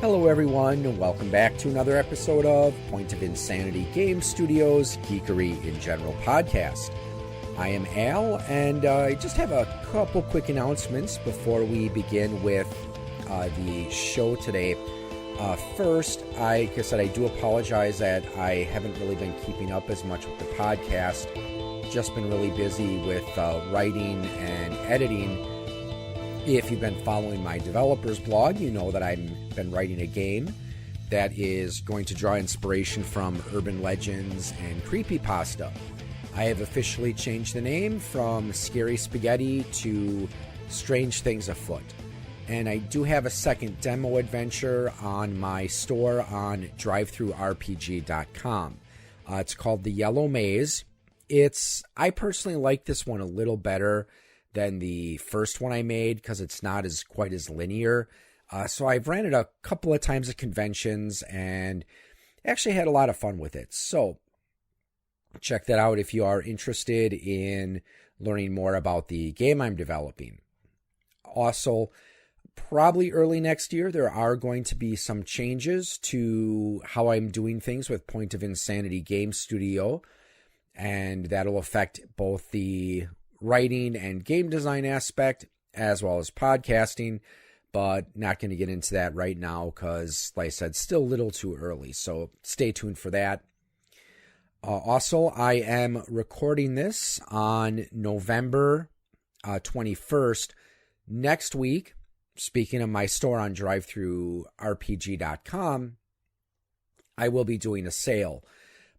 Hello everyone, and welcome back to another episode of Point of Insanity Game Studios Geekery in General podcast. I am Al, and I just have a couple quick announcements before we begin with the show today. First, like I said, I do apologize that I haven't really been keeping up as much with the podcast. Just been really busy with writing and editing. If you've been following my developers blog, you know that I've been writing a game that is going to draw inspiration from urban legends and creepypasta. I have officially changed the name from Scary Spaghetti to Strange Things Afoot. And I do have a second demo adventure on my store on drivethrurpg.com. It's called The Yellow Maze. I personally like this one a little better than the first one I made because it's not quite as linear. So I've ran it a couple of times at conventions and actually had a lot of fun with it. So check that out if you are interested in learning more about the game I'm developing. Also, probably early next year, there are going to be some changes to how I'm doing things with Point of Insanity Game Studio, and that'll affect both the writing and game design aspect as well as podcasting, but not going to get into that right now because, like I said, still a little too early, so stay tuned for that. Also, I am recording this on November 21st. Next week, speaking of my store on drivethrurpg.com, I will be doing a sale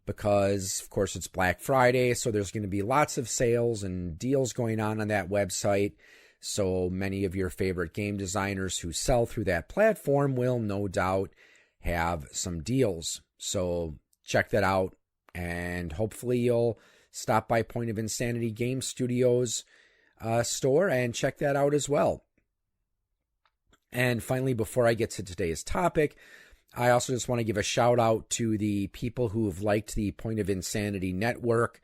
because, of course, it's Black Friday, so there's going to be lots of sales and deals going on that website. So many of your favorite game designers who sell through that platform will no doubt have some deals. So check that out, and hopefully you'll stop by Point of Insanity Game Studios store and check that out as well. And finally, before I get to today's topic, I also just want to give a shout out to the people who have liked the Point of Insanity Network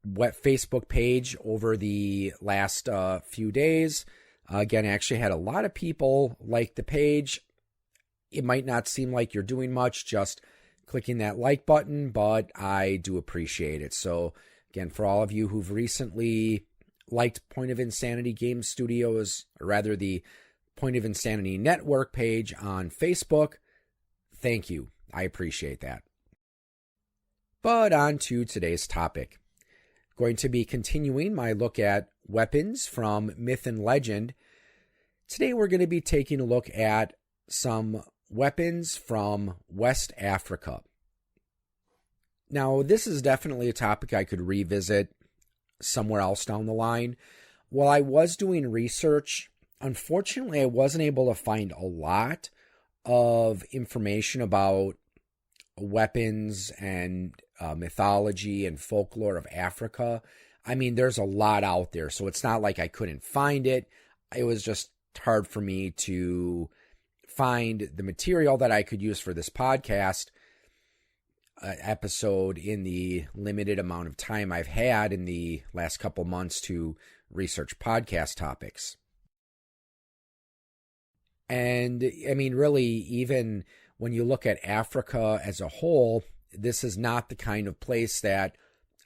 Facebook page over the last few days. Again, I actually had a lot of people like the page. It might not seem like you're doing much, just clicking that like button, but I do appreciate it. So again, for all of you who've recently liked Point of Insanity Game Studios, or rather the Point of Insanity Network page on Facebook, thank you. I appreciate that. But on to today's topic. Going to be continuing my look at weapons from myth and legend. Today we're going to be taking a look at some weapons from West Africa. Now, this is definitely a topic I could revisit somewhere else down the line. While I was doing research, unfortunately, I wasn't able to find a lot of information about weapons and mythology and folklore of Africa. I mean, there's a lot out there, so it's not like I couldn't find it. It was just hard for me to find the material that I could use for this podcast episode in the limited amount of time I've had in the last couple months to research podcast topics. And I mean, really, even when you look at Africa as a whole, this is not the kind of place that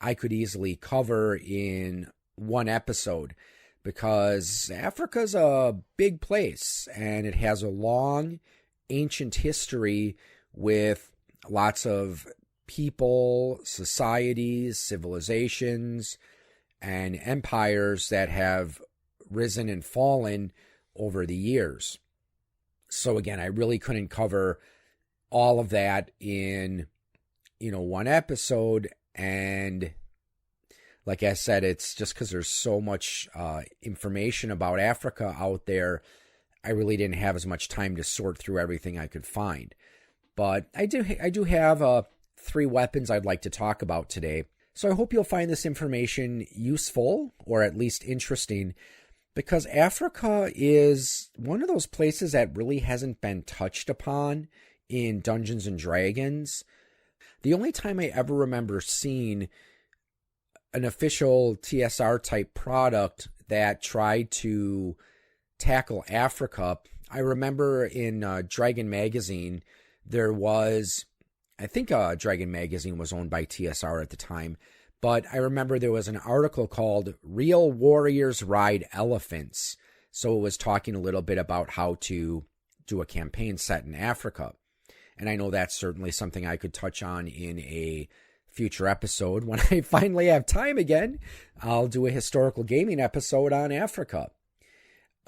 I could easily cover in one episode, because Africa's a big place and it has a long, ancient history with lots of people, societies, civilizations, and empires that have risen and fallen over the years. So again, I really couldn't cover all of that in, one episode. And like I said, it's just because there's so much information about Africa out there, I really didn't have as much time to sort through everything I could find. But I do have 3 weapons I'd like to talk about today. So I hope you'll find this information useful, or at least interesting, because Africa is one of those places that really hasn't been touched upon in Dungeons and Dragons. The only time I ever remember seeing an official TSR type product that tried to tackle Africa, I remember in Dragon Magazine, there was, I think Dragon Magazine was owned by TSR at the time, but I remember there was an article called Real Warriors Ride Elephants. So it was talking a little bit about how to do a campaign set in Africa. And I know that's certainly something I could touch on in a future episode. When I finally have time again, I'll do a historical gaming episode on Africa,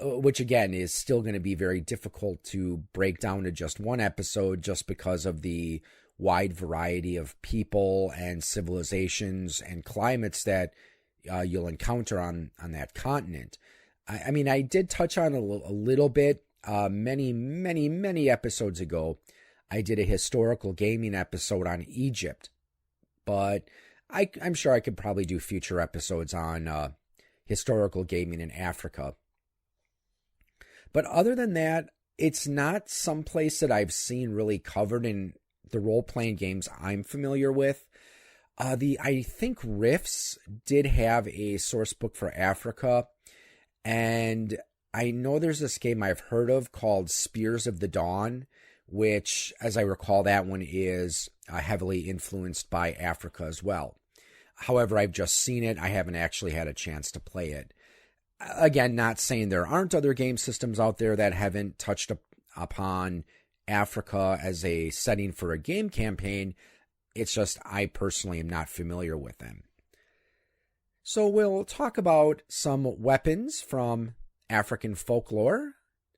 which again is still going to be very difficult to break down to just one episode just because of the wide variety of people and civilizations and climates that you'll encounter on that continent. I mean, I did touch on a little bit many episodes ago. I did a historical gaming episode on Egypt, but I'm sure I could probably do future episodes on historical gaming in Africa. But other than that, it's not someplace that I've seen really covered in the role-playing games I'm familiar with. I think Rifts did have a source book for Africa, and I know there's this game I've heard of called Spears of the Dawn, which, as I recall, that one is heavily influenced by Africa as well. However, I've just seen it. I haven't actually had a chance to play it. Again, not saying there aren't other game systems out there that haven't touched upon Africa as a setting for a game campaign. It's just I personally am not familiar with them. So we'll talk about some weapons from African folklore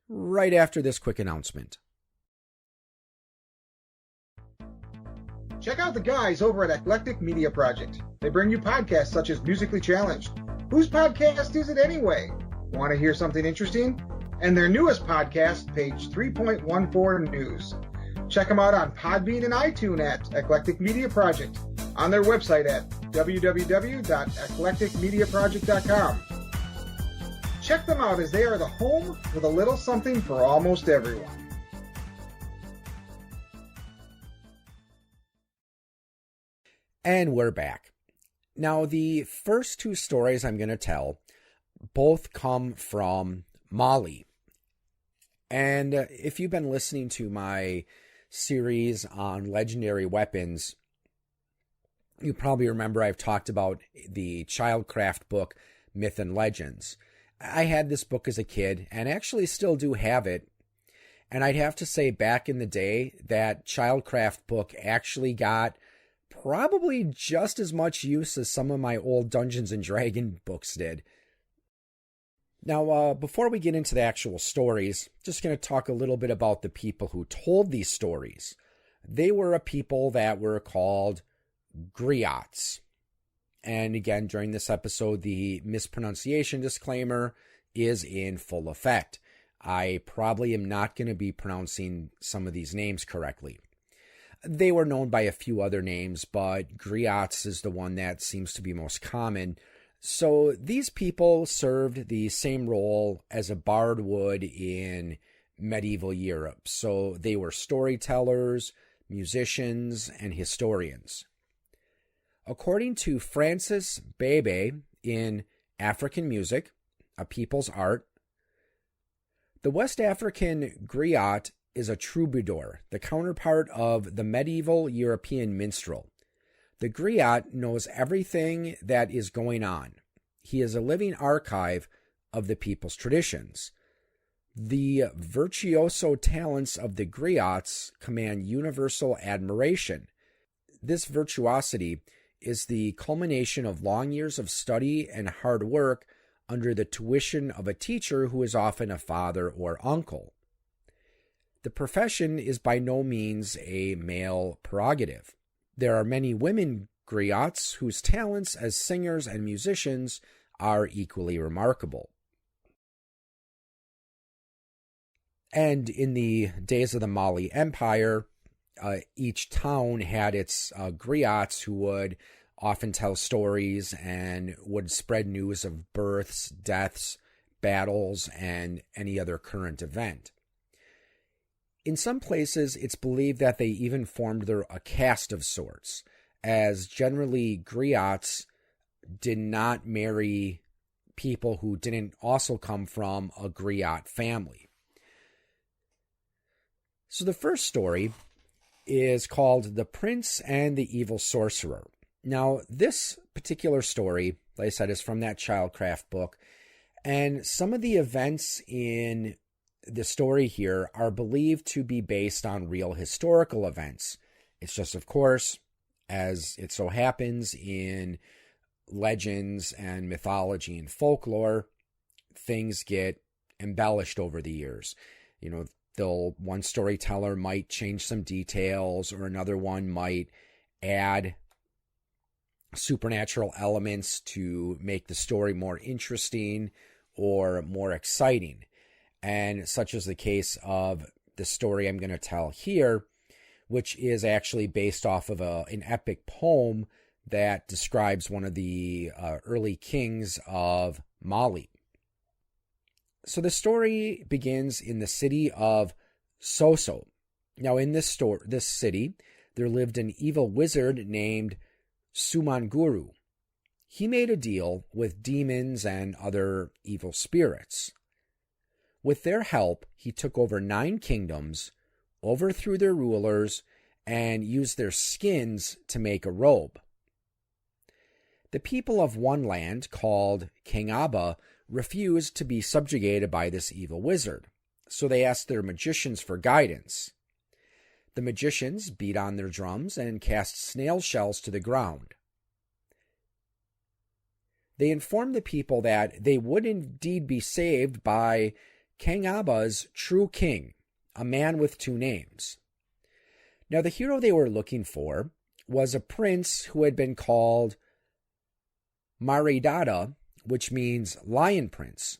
right after this quick announcement. Check out the guys over at Eclectic Media Project. They bring you podcasts such as Musically Challenged. Whose podcast is it anyway? Want to hear something interesting? And their newest podcast, Page 3.14 News. Check them out on Podbean and iTunes at Eclectic Media Project, on their website at www.eclecticmediaproject.com. Check them out as they are the home with a little something for almost everyone. And we're back. Now, the first two stories I'm going to tell both come from Mali. And if you've been listening to my series on legendary weapons, you probably remember I've talked about the Childcraft book, Myth and Legends. I had this book as a kid and actually still do have it. And I'd have to say back in the day, that Childcraft book actually got probably just as much use as some of my old Dungeons and Dragons books did. Now, before we get into the actual stories, just going to talk a little bit about the people who told these stories. They were a people that were called griots. And again, during this episode, the mispronunciation disclaimer is in full effect. I probably am not going to be pronouncing some of these names correctly. They were known by a few other names, but griots is the one that seems to be most common. So these people served the same role as a bard would in medieval Europe. So they were storytellers, musicians, and historians. According to Francis Bebe in African Music, A People's Art, the West African griot is a troubadour, the counterpart of the medieval European minstrel. The griot knows everything that is going on. He is a living archive of the people's traditions. The virtuoso talents of the griots command universal admiration. This virtuosity is the culmination of long years of study and hard work under the tuition of a teacher who is often a father or uncle. The profession is by no means a male prerogative. There are many women griots whose talents as singers and musicians are equally remarkable. And in the days of the Mali Empire, each town had its griots who would often tell stories and would spread news of births, deaths, battles, and any other current event. In some places, it's believed that they even formed a caste of sorts, as generally griots did not marry people who didn't also come from a griot family. So the first story is called The Prince and the Evil Sorcerer. Now, this particular story, like I said, is from that Childcraft book, and some of the events in the story here are believed to be based on real historical events. It's just, of course, as it so happens in legends and mythology and folklore, things get embellished over the years. One storyteller might change some details, or another one might add supernatural elements to make the story more interesting or more exciting. And such is the case of the story I'm going to tell here, which is actually based off of an epic poem that describes one of the early kings of Mali. So the story begins in the city of Soso. Now, in this city, there lived an evil wizard named Sumanguru. He made a deal with demons and other evil spirits. With their help, he took over 9 kingdoms, overthrew their rulers, and used their skins to make a robe. The people of one land, called King Abba, refused to be subjugated by this evil wizard, so they asked their magicians for guidance. The magicians beat on their drums and cast snail shells to the ground. They informed the people that they would indeed be saved by King Abba's true king, a man with 2 names. Now, the hero they were looking for was a prince who had been called Maridada, which means lion prince.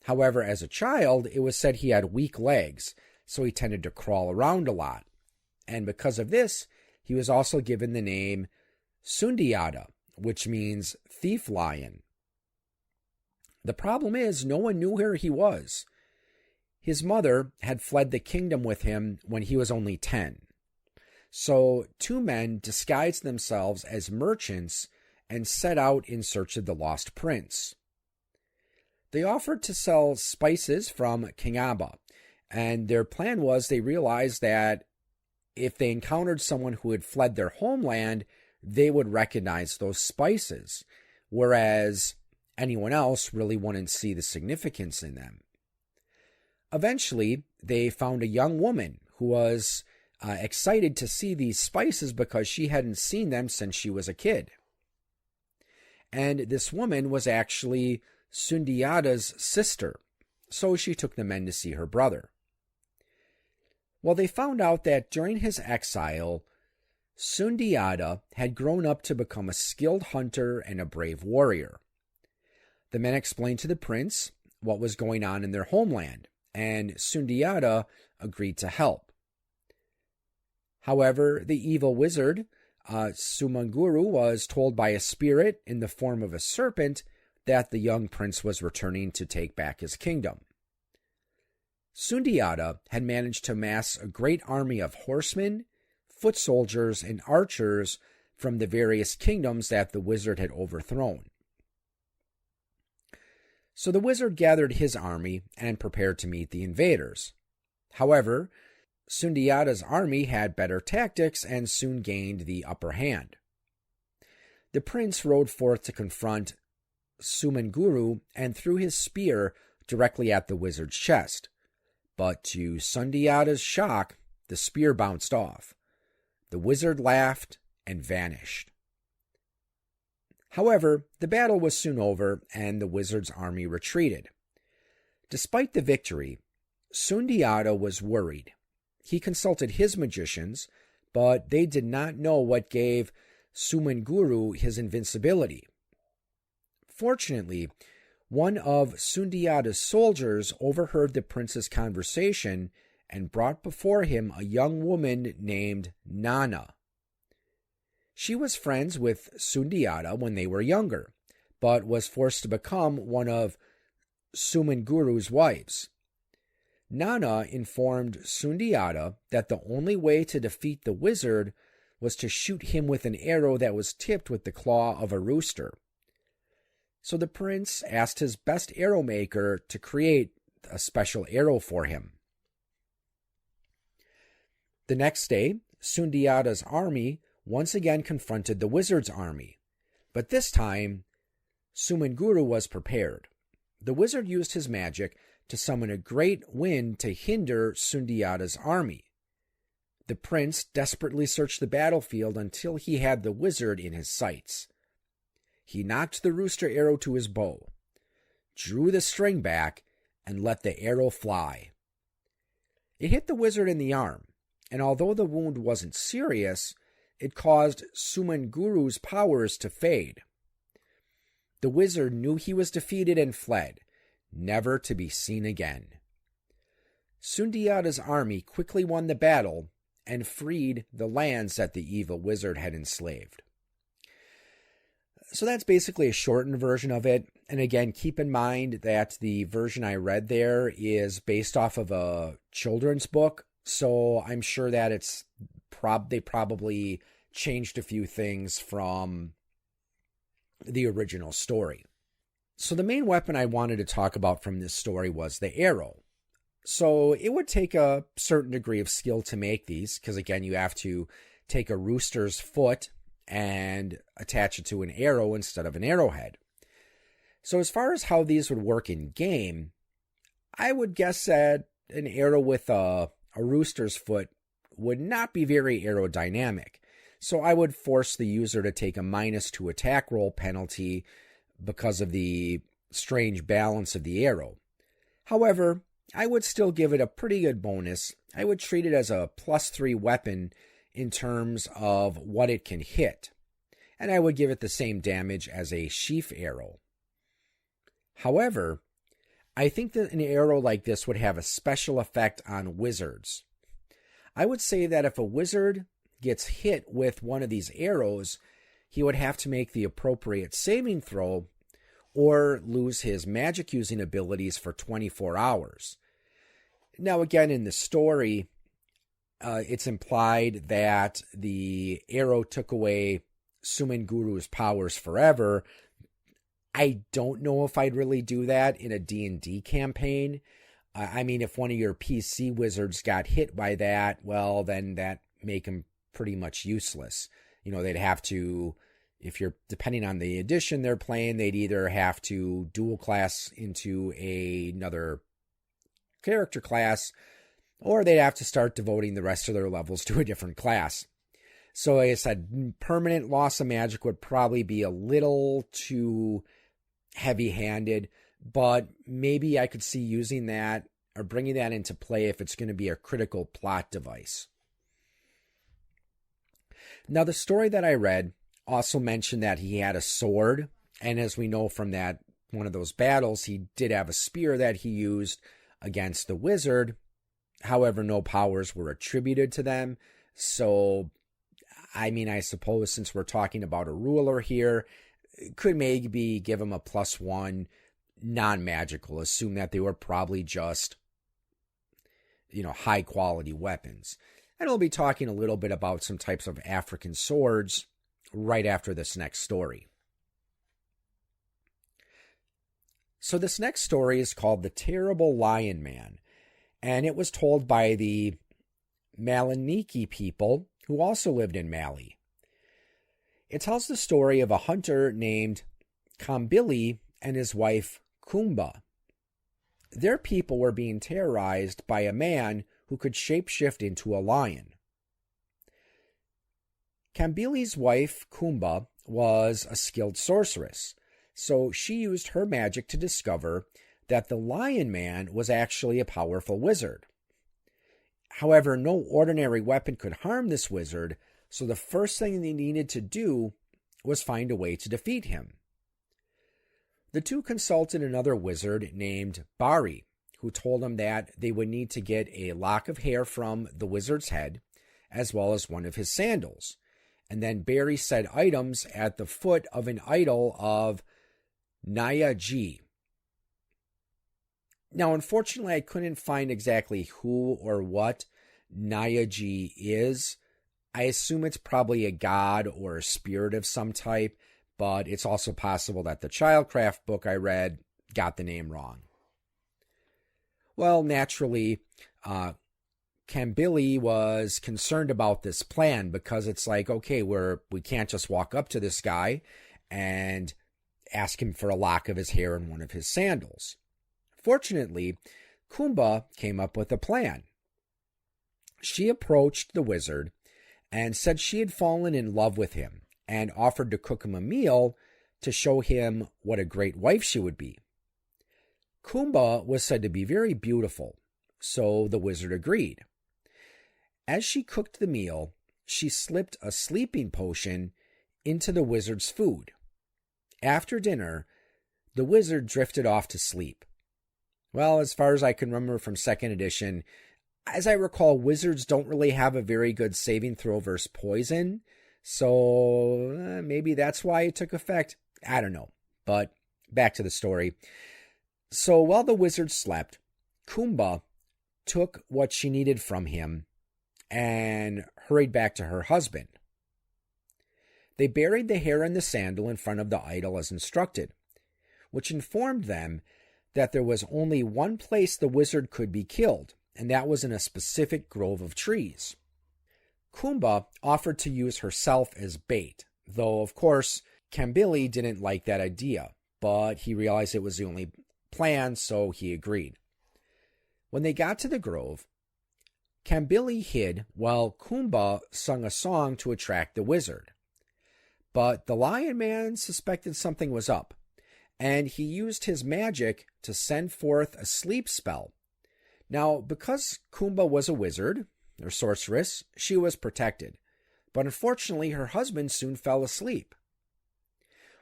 However, as a child, it was said he had weak legs, so he tended to crawl around a lot. And because of this, he was also given the name Sundiata, which means thief lion. The problem is, no one knew where he was. His mother had fled the kingdom with him when he was only 10. So 2 men disguised themselves as merchants and set out in search of the lost prince. They offered to sell spices from King Abba, and their plan was they realized that if they encountered someone who had fled their homeland, they would recognize those spices, whereas anyone else really wouldn't see the significance in them. Eventually, they found a young woman who was excited to see these spices because she hadn't seen them since she was a kid. And this woman was actually Sundiata's sister, so she took the men to see her brother. Well, they found out that during his exile, Sundiata had grown up to become a skilled hunter and a brave warrior. The men explained to the prince what was going on in their homeland, and Sundiata agreed to help. However, the evil wizard, Sumanguru, was told by a spirit in the form of a serpent that the young prince was returning to take back his kingdom. Sundiata had managed to amass a great army of horsemen, foot soldiers, and archers from the various kingdoms that the wizard had overthrown. So the wizard gathered his army and prepared to meet the invaders. However, Sundiata's army had better tactics and soon gained the upper hand. The prince rode forth to confront Sumanguru and threw his spear directly at the wizard's chest. But to Sundiata's shock, the spear bounced off. The wizard laughed and vanished. However, the battle was soon over and the wizard's army retreated. Despite the victory, Sundiata was worried. He consulted his magicians, but they did not know what gave Sumanguru his invincibility. Fortunately, one of Sundiata's soldiers overheard the prince's conversation and brought before him a young woman named Nana. She was friends with Sundiata when they were younger, but was forced to become one of Sumanguru's wives. Nana informed Sundiata that the only way to defeat the wizard was to shoot him with an arrow that was tipped with the claw of a rooster. So the prince asked his best arrow maker to create a special arrow for him. The next day, Sundiata's army once again confronted the wizard's army, but this time, Sumenguru was prepared. The wizard used his magic to summon a great wind to hinder Sundiata's army. The prince desperately searched the battlefield until he had the wizard in his sights. He knocked the rooster arrow to his bow, drew the string back, and let the arrow fly. It hit the wizard in the arm, and although the wound wasn't serious, it caused Sumenguru's powers to fade. The wizard knew he was defeated and fled, never to be seen again. Sundiata's army quickly won the battle and freed the lands that the evil wizard had enslaved. So that's basically a shortened version of it. And again, keep in mind that the version I read there is based off of a children's book. So I'm sure that they probably changed a few things from the original story. So the main weapon I wanted to talk about from this story was the arrow. So it would take a certain degree of skill to make these, because again, you have to take a rooster's foot and attach it to an arrow instead of an arrowhead. So as far as how these would work in game, I would guess that an arrow with a rooster's foot would not be very aerodynamic. So I would force the user to take a -2 attack roll penalty because of the strange balance of the arrow. However, I would still give it a pretty good bonus. I would treat it as a +3 weapon in terms of what it can hit, and I would give it the same damage as a sheaf arrow. However, I think that an arrow like this would have a special effect on wizards. I would say that if a wizard gets hit with one of these arrows, he would have to make the appropriate saving throw or lose his magic using abilities for 24 hours. Now again, in the story, it's implied that the arrow took away Sumenguru's powers forever. I don't know if I'd really do that in a D&D campaign. I mean, if one of your PC wizards got hit by that, well, then that make him pretty much useless. You know, they'd have to, if you're depending on the edition they're playing, they'd either have to dual class into another character class, or they'd have to start devoting the rest of their levels to a different class. So like I said, permanent loss of magic would probably be a little too heavy-handed, but maybe I could see using that or bringing that into play if it's going to be a critical plot device. Now, the story that I read also mentioned that he had a sword, and as we know from that one of those battles, he did have a spear that he used against the wizard. However, no powers were attributed to them. So, I mean, I suppose since we're talking about a ruler here, could maybe give him a +1 non-magical. Assume that they were probably just, high-quality weapons. And we'll be talking a little bit about some types of African swords right after this next story. So this next story is called The Terrible Lion Man, and it was told by the Maliniki people who also lived in Mali. It tells the story of a hunter named Kambili and his wife Kumba. Their people were being terrorized by a man who could shapeshift into a lion. Kambili's wife, Kumba, was a skilled sorceress, so she used her magic to discover that the Lion Man was actually a powerful wizard. However, no ordinary weapon could harm this wizard, so the first thing they needed to do was find a way to defeat him. The two consulted another wizard named Bari, who told them that they would need to get a lock of hair from the wizard's head, as well as one of his sandals, and then bury said items at the foot of an idol of Nyaji. Now, unfortunately, I couldn't find exactly who or what Nyaji is. I assume it's probably a god or a spirit of some type, but it's also possible that the Childcraft book I read got the name wrong. Well, naturally, Kambili was concerned about this plan because it's like, okay, we can't just walk up to this guy and ask him for a lock of his hair and one of his sandals. Fortunately, Kumba came up with a plan. She approached the wizard and said she had fallen in love with him and offered to cook him a meal to show him what a great wife she would be. Kumba was said to be very beautiful, so the wizard agreed. As she cooked the meal, she slipped a sleeping potion into the wizard's food. After dinner, the wizard drifted off to sleep. Well, as far as I can remember from 2nd edition, as I recall, wizards don't really have a very good saving throw versus poison, so maybe that's why it took effect. I don't know, but back to the story. So while the wizard slept, Kumba took what she needed from him and hurried back to her husband. They buried the hair and the sandal in front of the idol as instructed, which informed them that there was only one place the wizard could be killed, and that was in a specific grove of trees. Kumba offered to use herself as bait, though, of course, Kambili didn't like that idea, but he realized it was the only plan, so he agreed. When they got to the grove, Kambili hid while Kumba sung a song to attract the wizard. But the Lion Man suspected something was up, and he used his magic to send forth a sleep spell. Now, because Kumba was a wizard, or sorceress, she was protected, but unfortunately her husband soon fell asleep.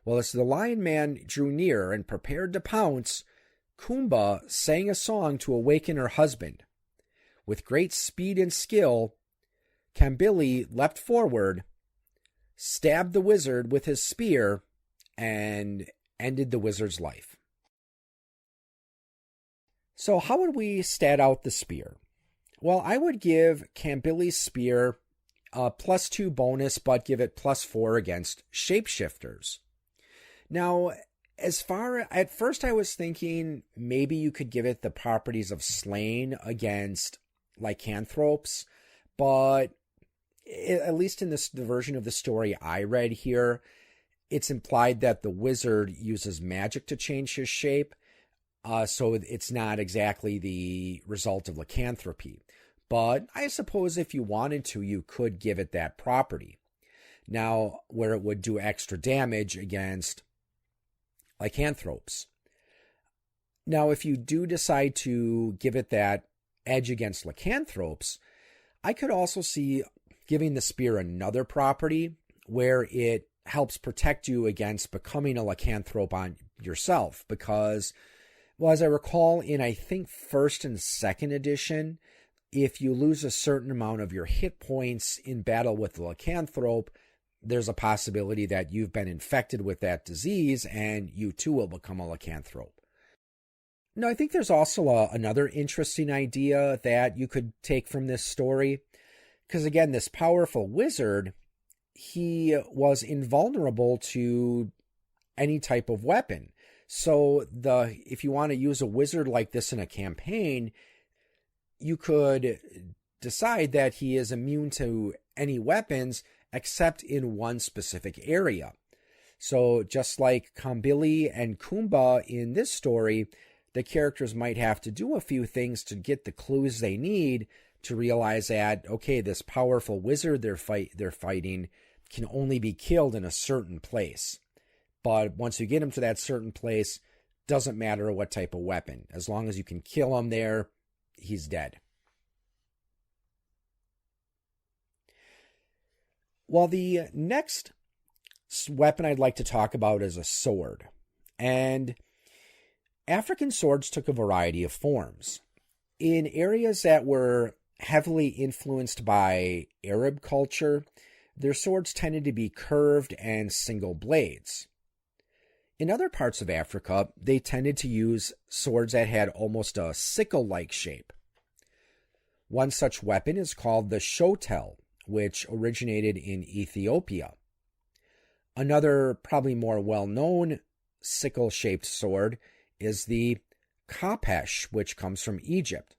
Well, as the Lion Man drew near and prepared to pounce, Kumba sang a song to awaken her husband. With great speed and skill, Kambili leapt forward, stabbed the wizard with his spear, and ended the wizard's life. So how would we stat out the spear? Well, I would give Kambili's spear a +2 bonus, but give it +4 against shapeshifters. Now, at first I was thinking maybe you could give it the properties of slaying against lycanthropes, but at least in the version of the story I read here, it's implied that the wizard uses magic to change his shape, so it's not exactly the result of lycanthropy. But I suppose if you wanted to, you could give it that property. Now, where it would do extra damage against lycanthropes. Now, if you do decide to give it that edge against lycanthropes, I could also see giving the spear another property where it helps protect you against becoming a lycanthrope on yourself. Because, well, as I recall in, I think, 1st and 2nd edition, if you lose a certain amount of your hit points in battle with the lycanthrope, there's a possibility that you've been infected with that disease and you too will become a lycanthrope. Now, I think there's also another interesting idea that you could take from this story. Because again, this powerful wizard, he was invulnerable to any type of weapon. So if you want to use a wizard like this in a campaign, you could decide that he is immune to any weapons except in one specific area. So just like Kambili and Kumba in this story, the characters might have to do a few things to get the clues they need to realize that, okay, this powerful wizard they're fighting can only be killed in a certain place. But once you get him to that certain place, doesn't matter what type of weapon. As long as you can kill him there, he's dead. Well, the next weapon I'd like to talk about is a sword. And African swords took a variety of forms. In areas that were heavily influenced by Arab culture, their swords tended to be curved and single blades. In other parts of Africa, they tended to use swords that had almost a sickle-like shape. One such weapon is called the shotel, which originated in Ethiopia. Another, probably more well-known sickle-shaped sword is the Kapesh, which comes from Egypt.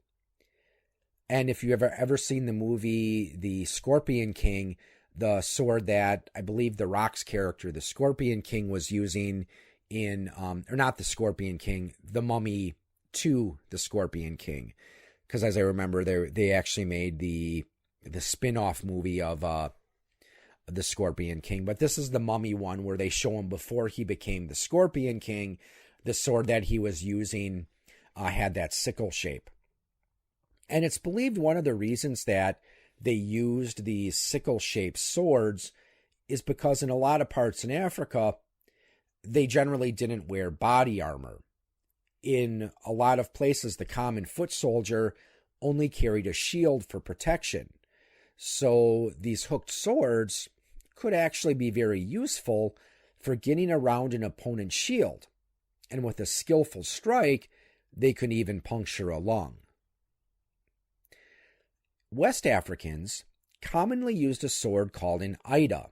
And if you ever seen the movie The Scorpion King, the sword that I believe the Rock's character, the Scorpion King, was using in, or not the Scorpion King, the Mummy 2, the Scorpion King. Because as I remember, they actually made the spin-off movie of the Scorpion King. But this is the Mummy one where they show him before he became the Scorpion King. The sword that he was using had that sickle shape. And it's believed one of the reasons that they used these sickle-shaped swords is because in a lot of parts in Africa, they generally didn't wear body armor. In a lot of places, the common foot soldier only carried a shield for protection. So these hooked swords could actually be very useful for getting around an opponent's shield. And with a skillful strike, they could even puncture a lung. West Africans commonly used a sword called an ida,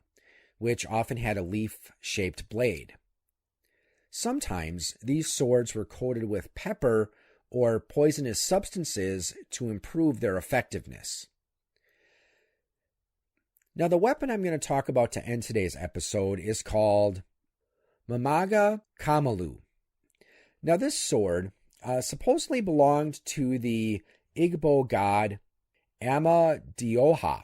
which often had a leaf-shaped blade. Sometimes these swords were coated with pepper or poisonous substances to improve their effectiveness. Now, the weapon I'm going to talk about to end today's episode is called Mamaga Kamalu. Now, this sword supposedly belonged to the Igbo god Amadioha.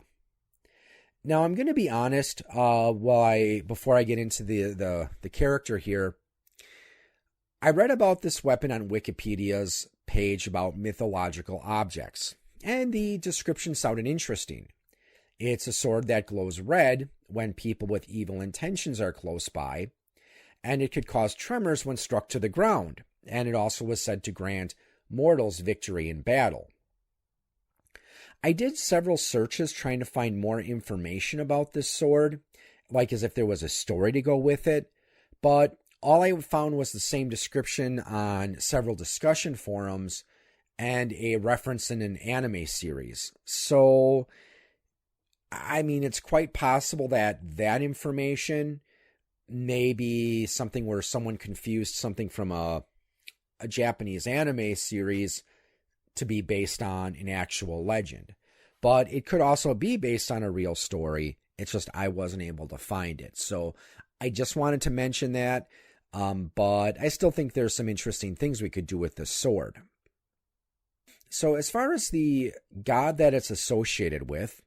Now, I'm going to be honest, before I get into the character here, I read about this weapon on Wikipedia's page about mythological objects, and the description sounded interesting. It's a sword that glows red when people with evil intentions are close by, and it could cause tremors when struck to the ground, and it also was said to grant mortals victory in battle. I did several searches trying to find more information about this sword, like as if there was a story to go with it, but all I found was the same description on several discussion forums and a reference in an anime series. So, I mean, it's quite possible that information may be something where someone confused something from a Japanese anime series to be based on an actual legend. But it could also be based on a real story. It's just I wasn't able to find it. So I just wanted to mention that. But I still think there's some interesting things we could do with this sword. So as far as the god that it's associated with,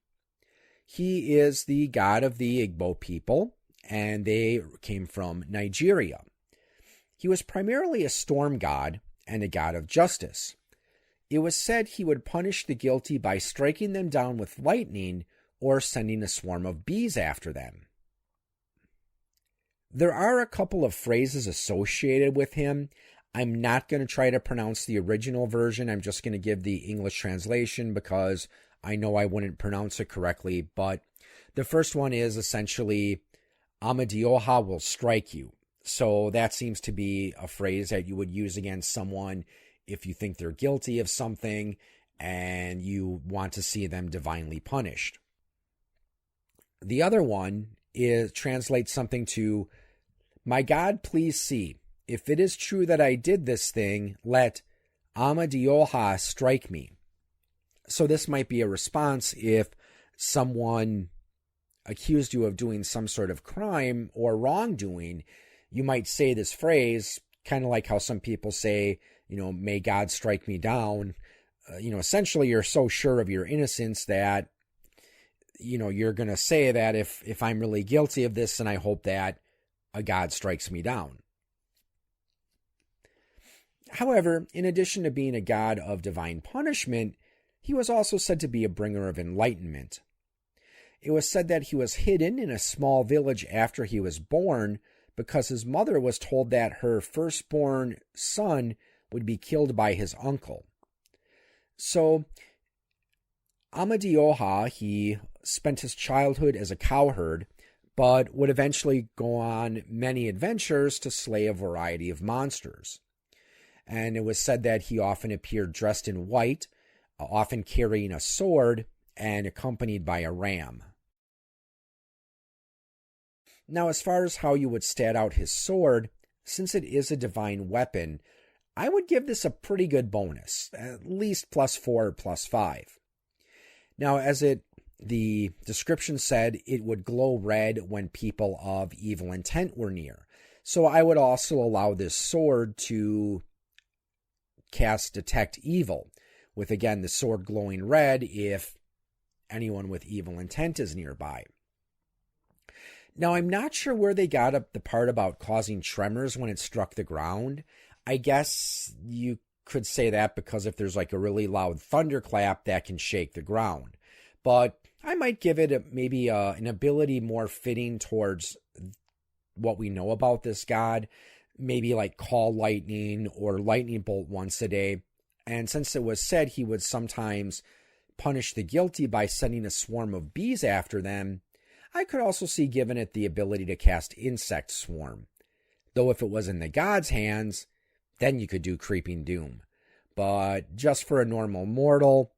he is the god of the Igbo people, and they came from Nigeria. He was primarily a storm god and a god of justice. It was said he would punish the guilty by striking them down with lightning or sending a swarm of bees after them. There are a couple of phrases associated with him. I'm not going to try to pronounce the original version. I'm just going to give the English translation because I know I wouldn't pronounce it correctly. But the first one is essentially, Amadioha will strike you. So that seems to be a phrase that you would use against someone if you think they're guilty of something and you want to see them divinely punished. The other one translates something to, my God, please see. If it is true that I did this thing, let Amadioha strike me. So this might be a response if someone accused you of doing some sort of crime or wrongdoing. You might say this phrase, kind of like how some people say, may God strike me down. Essentially you're so sure of your innocence that, you're going to say that if I'm really guilty of this, then I hope that a God strikes me down. However, in addition to being a god of divine punishment, he was also said to be a bringer of enlightenment. It was said that he was hidden in a small village after he was born because his mother was told that her firstborn son would be killed by his uncle. So, Amadioha, he spent his childhood as a cowherd, but would eventually go on many adventures to slay a variety of monsters. And it was said that he often appeared dressed in white, often carrying a sword, and accompanied by a ram. Now, as far as how you would stat out his sword, since it is a divine weapon, I would give this a pretty good bonus, at least +4 or +5. Now, the description said it would glow red when people of evil intent were near. So I would also allow this sword to cast Detect Evil, with again the sword glowing red if anyone with evil intent is nearby. Now, I'm not sure where they got up the part about causing tremors when it struck the ground. I guess you could say that because if there's like a really loud thunderclap, that can shake the ground. But I might give it maybe an ability more fitting towards what we know about this god. Maybe like call lightning or lightning bolt once a day. And since it was said he would sometimes punish the guilty by sending a swarm of bees after them, I could also see giving it the ability to cast Insect Swarm. Though if it was in the god's hands, then you could do Creeping Doom. But just for a normal mortal,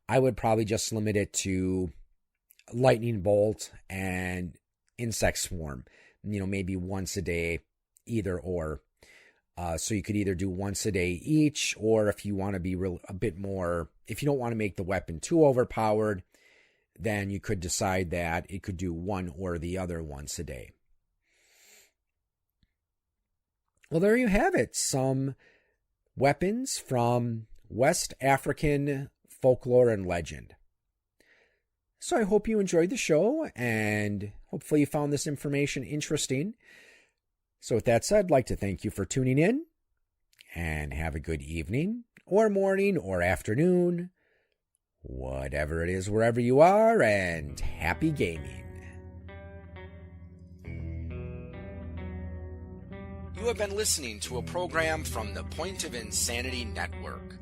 I would probably just limit it to Lightning Bolt and Insect Swarm. Maybe once a day, either or. So you could either do once a day each, or if you want to be a bit more, if you don't want to make the weapon too overpowered, then you could decide that it could do one or the other once a day. Well, there you have it. Some weapons from West African folklore and legend. So I hope you enjoyed the show, and hopefully you found this information interesting. So with that said, I'd like to thank you for tuning in, and have a good evening, or morning, or afternoon, whatever it is, wherever you are, and happy gaming. You have been listening to a program from the Point of Insanity Network.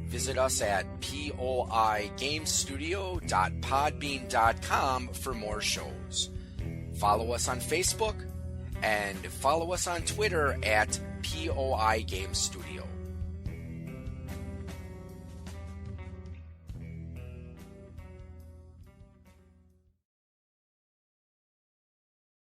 Visit us at poigamestudio.podbean.com for more shows. Follow us on Facebook, and follow us on Twitter at POI Game Studio.